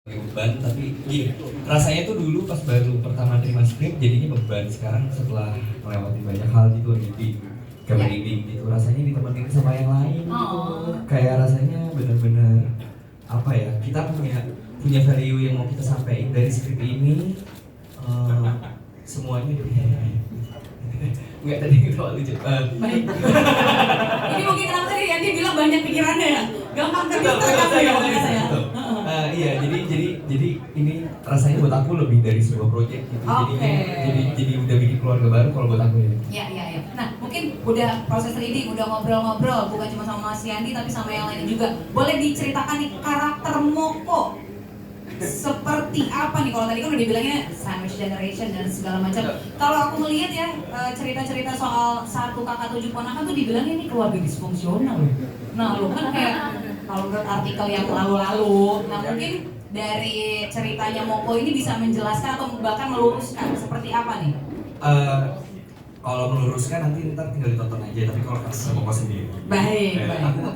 beban, tapi gini, rasanya tuh dulu pas baru pertama terima skrip jadinya beban. Sekarang setelah melewati banyak hal gitu, reading, kayak reading gitu, rasanya ditemenin sama yang lain gitu. Kayak rasanya bener-bener apa ya, kita punya value yang mau kita sampaikan dari skrip ini. Semuanya enggak tadi ketawa lucu. Baik. Ini mungkin kenapa tadi Yanti bilang banyak pikirannya ya? Gampang terdistraksi ya saya. Iya, jadi ini rasanya buat aku lebih dari sebuah proyek gitu. Jadi udah bikin keluarga baru kalau buat aku ya. Iya. Nah, mungkin udah proses reading, udah ngobrol-ngobrol, bukan cuma sama Mas Yandi tapi sama yang lain juga. Boleh diceritakan nih karakter Moko seperti apa nih? Kalau tadi kan udah dibilangnya sandwich generation dan segala macam. Kalau aku melihat ya cerita-cerita soal satu kakak 7 ponakan tuh dibilangnya ini keluarga disfungsional. Nah, lo kan kayak kalau menurut artikel yang lalu-lalu, nah mungkin dari ceritanya Moko ini bisa menjelaskan atau bahkan meluruskan seperti apa nih? Kalau meluruskan nanti ntar tinggal ditonton aja, tapi kalau kasus Moko sendiri. Baik. Aku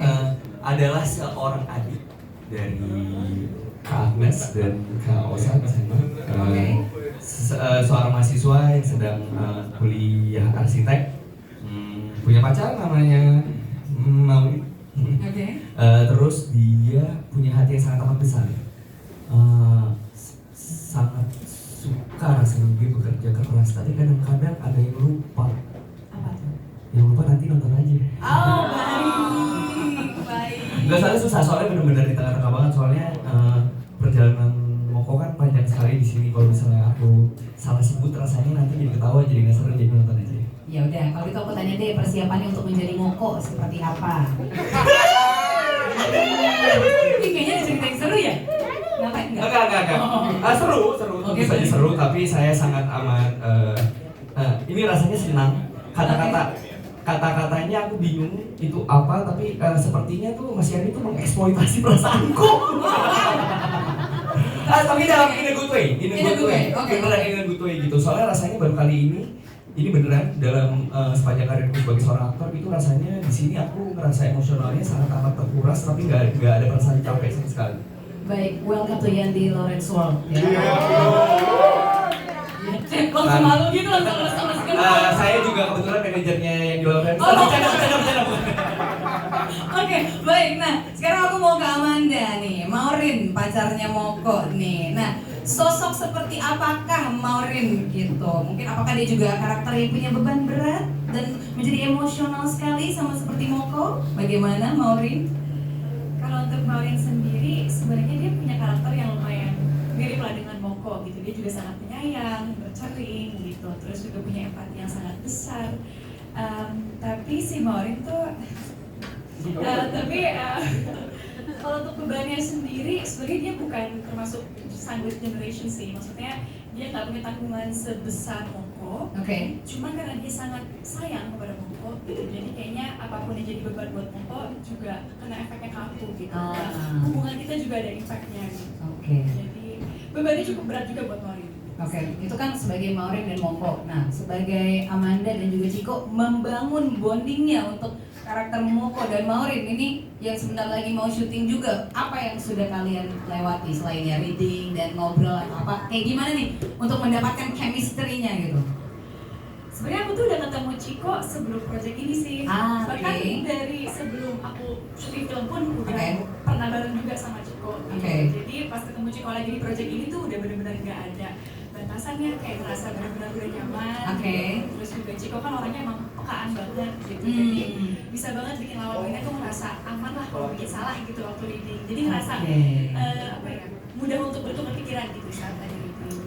adalah seorang adik dari Kak Agnes dan Kak Osa di sana. Seorang mahasiswa yang sedang kuliah arsitek, punya pacar namanya Maui. Terus dia punya hati yang sangat amat besar. Sangat suka rasanya dia bekerja keras, tapi kadang-kadang ada yang lupa. Apa tuh? Yang lupa nanti nonton aja. Oh, baik. Gak salah, susah soalnya benar-benar di tengah-tengah banget, soalnya perjalanan Moko kan panjang sekali di sini. Kalau misalnya aku salah sebut rasanya nanti jadi ketawa, jadi nggak seru, jadi nonton aja. Ya udah, kalau gitu aku tanya deh persiapannya untuk menjadi Moko seperti apa? Ini kayaknya diceritain seru ya? Ngapain enggak? Enggak. Seru. Tentu saja seru, tapi saya sangat amat ini rasanya senang. Kata-katanya aku bingung itu apa, tapi sepertinya tuh Mas Yani tuh mengeksploitasi perasaanku. Tapi dalam in a good way. Beneran in a good way gitu. Soalnya rasanya baru kali ini beneran dalam sepanjang karirku sebagai seorang aktor itu rasanya di sini aku ngerasa emosionalnya sangat amat terkuras, tapi nggak ada perasaan capek sama sekali. Baik, welcome to Yandi Lawrence World. Langsung malu gitu, langsung saya juga kebetulan manajernya yang di Lawrence. Bercanda. Oke, baik. Nah, sekarang aku mau ke Amanda nih. Maureen, pacarnya Moko nih. Nah, sosok seperti apakah Maureen gitu? Mungkin apakah dia juga karakter yang punya beban berat dan menjadi emosional sekali sama seperti Moko? Bagaimana Maureen? Kalau untuk Maureen sendiri, sebenarnya dia punya karakter yang lumayan mirip lah dengan Moko gitu. Dia juga sangat penyayang, bercering gitu, terus juga punya empati yang sangat besar. Tapi si Maureen tuh, kalau untuk bebannya sendiri, sebenarnya dia bukan termasuk sandwich generation sih. Maksudnya dia nggak punya tanggungan sebesar Moko. Cuma karena dia sangat sayang kepada Moko, gitu. Jadi kayaknya apapun yang jadi beban buat Moko juga kena efeknya ke aku gitu. Hubungan kita juga ada impactnya gitu. Jadi bebannya cukup berat juga buat Maureen. Itu kan sebagai Maureen dan Moko. Nah, sebagai Amanda dan juga Ciko membangun bondingnya untuk karakter Moko dan Maureen ini yang sebentar lagi mau syuting juga. Apa yang sudah kalian lewati selain ya reading dan ngobrol atau apa? Kayak gimana nih untuk mendapatkan chemistry-nya gitu? Sebenarnya aku tuh udah ketemu Ciko sebelum project ini sih. Bahkan dari sebelum aku syuting film pun udah pernah bareng juga sama Ciko. Jadi pas ketemu Ciko lagi di project ini tuh udah benar-benar nggak ada batasannya, kayak ngerasa benar-benar udah nyaman. Terus juga Ciko kan orangnya emang pekaan banget gitu. Jadi bisa banget bikin lawan mainnya tuh ngerasa aman lah kalau bikin salah gitu waktu reading. Jadi ngerasa mudah untuk bertukar pikiran gitu saat tadi reading.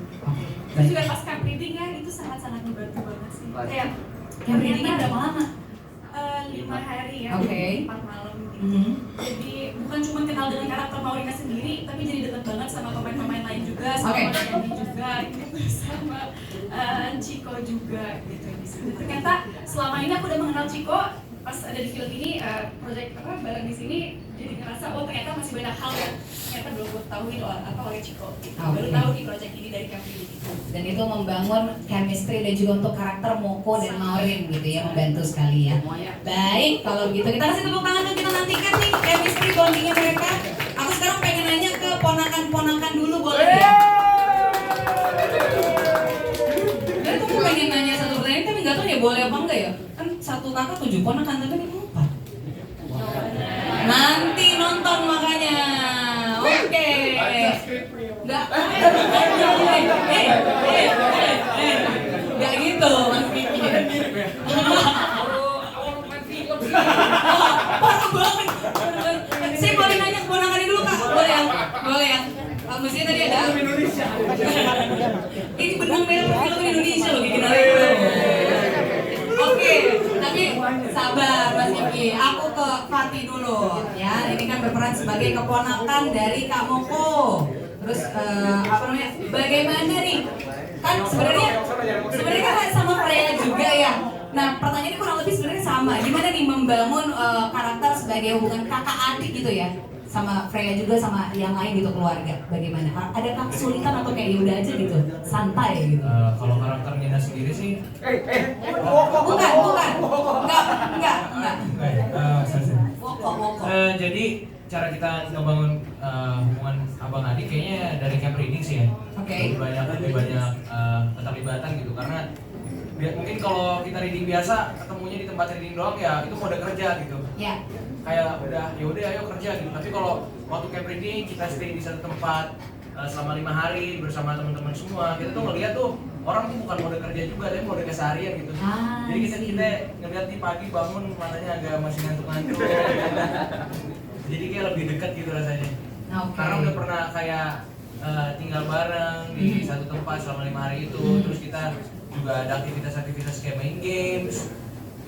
Terus juga pas camp reading ya itu sangat-sangat membantu banget sih. Kayak camp readingnya berapa lama? 5 hari ya, 4 malam gitu. Jadi bukan cuma kenal dengan karakter Maureen sendiri, tapi jadi dekat banget sama pemain-pemain lain juga, sama Mas Yandi juga, gitu, sama Ciko juga gitu. Ternyata selama ini aku udah mengenal Ciko, pas ada di film ini, project bareng di sini, jadi ngerasa ternyata masih banyak hal yang ternyata belum gue ketahui oleh Ciko. Baru tahu di project ini dari Camp Reading. Dan itu membangun chemistry dan juga untuk karakter Moko dan Maureen gitu ya, membantu sekali ya. Baik, kalau gitu kita kasih tepuk tangan dan kita nantikan nih chemistry bondingnya mereka. Aku sekarang pengen nanya ke ponakan-ponakan dulu boleh ya? Jadi aku pengen nanya satu pertanyaan tapi nggak tahu ya boleh apa enggak ya? Kan satu kakak 7 ponakan tapi ini 4. Nanti nonton makanya. Oke. Nggak. Nggak gitu Mas Kiki. Parah banget. Saya boleh nanya keponakannya dulu Kak? Boleh ya? Boleh ya? Mestinya tadi ada Indonesia. Ini benang merah film Indonesia loh bikin orang itu. Oke, tapi sabar Mas Kiki. Aku ke Fatih dulu ya. Ini kan berperan sebagai keponakan dari Kak Moko. Terus apa namanya? Bagaimana nih? Kan sebenarnya kan sama Freya juga ya. Nah, pertanyaannya kurang lebih sebenarnya sama. Gimana nih membangun karakter sebagai hubungan kakak adik gitu ya? Sama Freya juga sama yang lain gitu keluarga. Bagaimana? Adakah kesulitan atau kayak yaudah aja gitu? Santai gitu. Kalau karakter Nina sendiri sih Bukan. Enggak. Woko. Jadi cara kita ngebangun hubungan abang adik kayaknya dari camp reading sih ya. Oke. Lebih banyak keterlibatan gitu karena mungkin kalau kita reading biasa ketemunya di tempat reading doang ya itu mode kerja gitu. Ya. Kayak udah ayo kerja gitu. Tapi kalau waktu camp reading kita stay di satu tempat selama 5 hari bersama teman-teman semua, kita tuh ngeliat tuh orang tuh bukan mode kerja juga tapi mode keseharian gitu. Jadi kita ngeliat di pagi bangun matanya agak masih ngantuk-ngantuk. Jadi kayak lebih dekat gitu rasanya. Okay. Karena udah pernah kayak tinggal bareng di satu tempat selama 5 hari itu. Terus kita juga ada aktivitas-aktivitas kayak main games.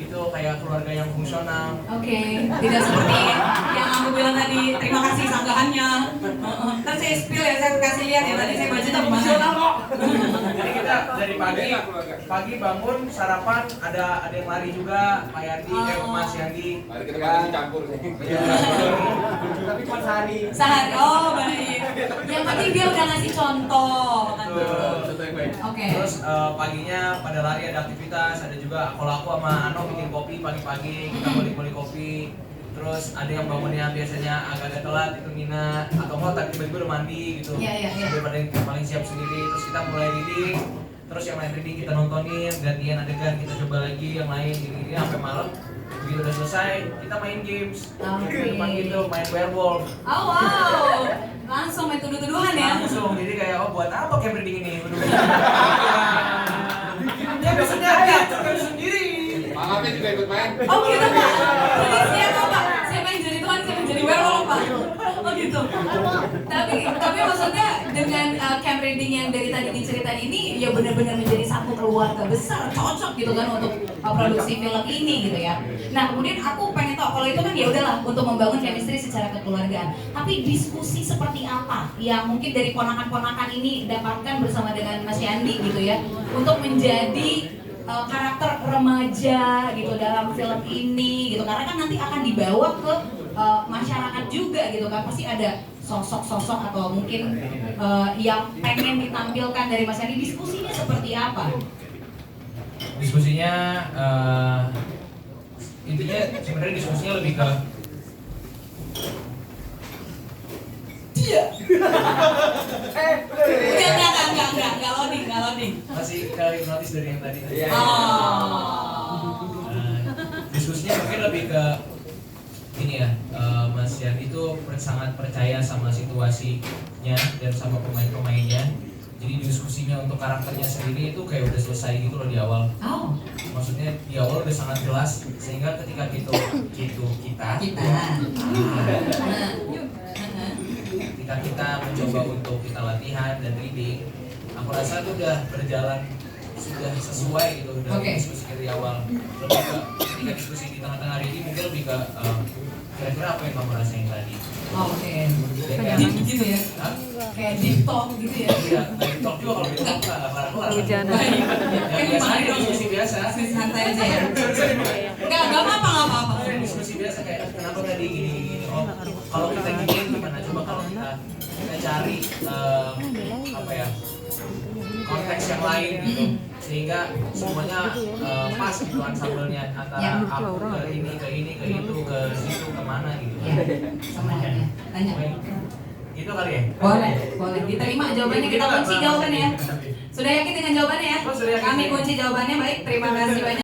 Itu kayak keluarga yang fungsional. Oke, tidak seperti yang aku bilang tadi. Terima kasih sanggahannya. Kan saya spill ya, saya kasih lihat ya. Tadi saya baca tuh fungsional kok. Jadi kita dari pagi bangun sarapan ada yang lari juga, Pak Yandi, Mas Yandi. Mari kita makan dicampur sih. Tapi cuma sehari. Sehari, oh baik. Yang penting dia udah ngasih contoh kan. Oke. Terus paginya pada lari ada aktivitas, ada juga kalau aku sama Ano bikin kopi pagi-pagi, kita beli kopi. Terus ada yang bangunnya biasanya agak-agak telat itu Nina atau enggak tadi tiba-tiba udah mandi gitu. Iya. Daripada yang paling siap sendiri, terus kita mulai reading. Terus yang lain reading kita nontonin, gantian adegan kita coba lagi yang lain gini sampai malam. Begitu udah selesai, kita main games. Di depan gitu, main werewolf. Oh wow, langsung main tuduh-tuduhan ya? Langsung, jadi kayak buat apa camp reading ini? Dia biasanya dia sendiri. Malamnya juga ikut main. Oh gitu Pak, jadi siapa Pak? Saya main jadi Tuhan, saya menjadi werewolf Pak. Oh gitu. Tapi maksudnya dengan camp reading yang dari tadi diceritain ini ya benar-benar menjadi satu keluarga besar, cocok gitu kan untuk produksi film ini gitu ya. Nah kemudian aku pengen tahu kalau itu kan ya udahlah untuk membangun chemistry secara kekeluargaan. Tapi diskusi seperti apa yang mungkin dari ponakan-ponakan ini dapatkan bersama dengan Mas Yandi gitu ya untuk menjadi karakter remaja gitu dalam film ini gitu karena kan nanti akan dibawa ke masyarakat juga gitu kan pasti ada sosok-sosok atau mungkin yang pengen ditampilkan dari Mas Yandi diskusinya seperti apa? Diskusinya intinya sebenarnya diskusinya lebih ke dia. Enggak loading. Masih kali notice dari yang tadi. Diskusinya mungkin lebih ke ini ya, Mas Yandi itu sangat percaya sama situasinya dan sama pemain-pemainnya. Jadi diskusinya untuk karakternya sendiri itu kayak udah selesai gitu loh di awal. Maksudnya di awal udah sangat jelas sehingga ketika kita mencoba untuk kita latihan dan reading, aku rasa itu udah berjalan sudah sesuai gitu dari diskusi dari awal. Lebih ke ketika diskusi di tengah-tengah reading mungkin lebih ke kira-kira apa yang kamu rasain tadi? Kayak deep gitu ya? Kayak deep talk gitu ya? Iya, deep talk juga kalau deep talk nggak kelar-kelar. Ya biasa aja diskusi biasa. Santai aja ya? Nggak apa-apa. Diskusi biasa kayak kenapa tadi gini-gini. Oh, kalau kita gini gimana? Coba kalau kita cari apa ya konteks yang lain gitu sehingga semuanya pas gitu ensemble-nya antara aku ke ini ke itu ke situ kemana gitu. Sama aja. Tanya. Itu kali ya? Boleh, boleh. Diterima jawabannya, kita kunci jawabannya ya. Sudah yakin dengan jawabannya ya? Oh, sudah yakin. Kami kunci jawabannya, baik. Terima kasih banyak.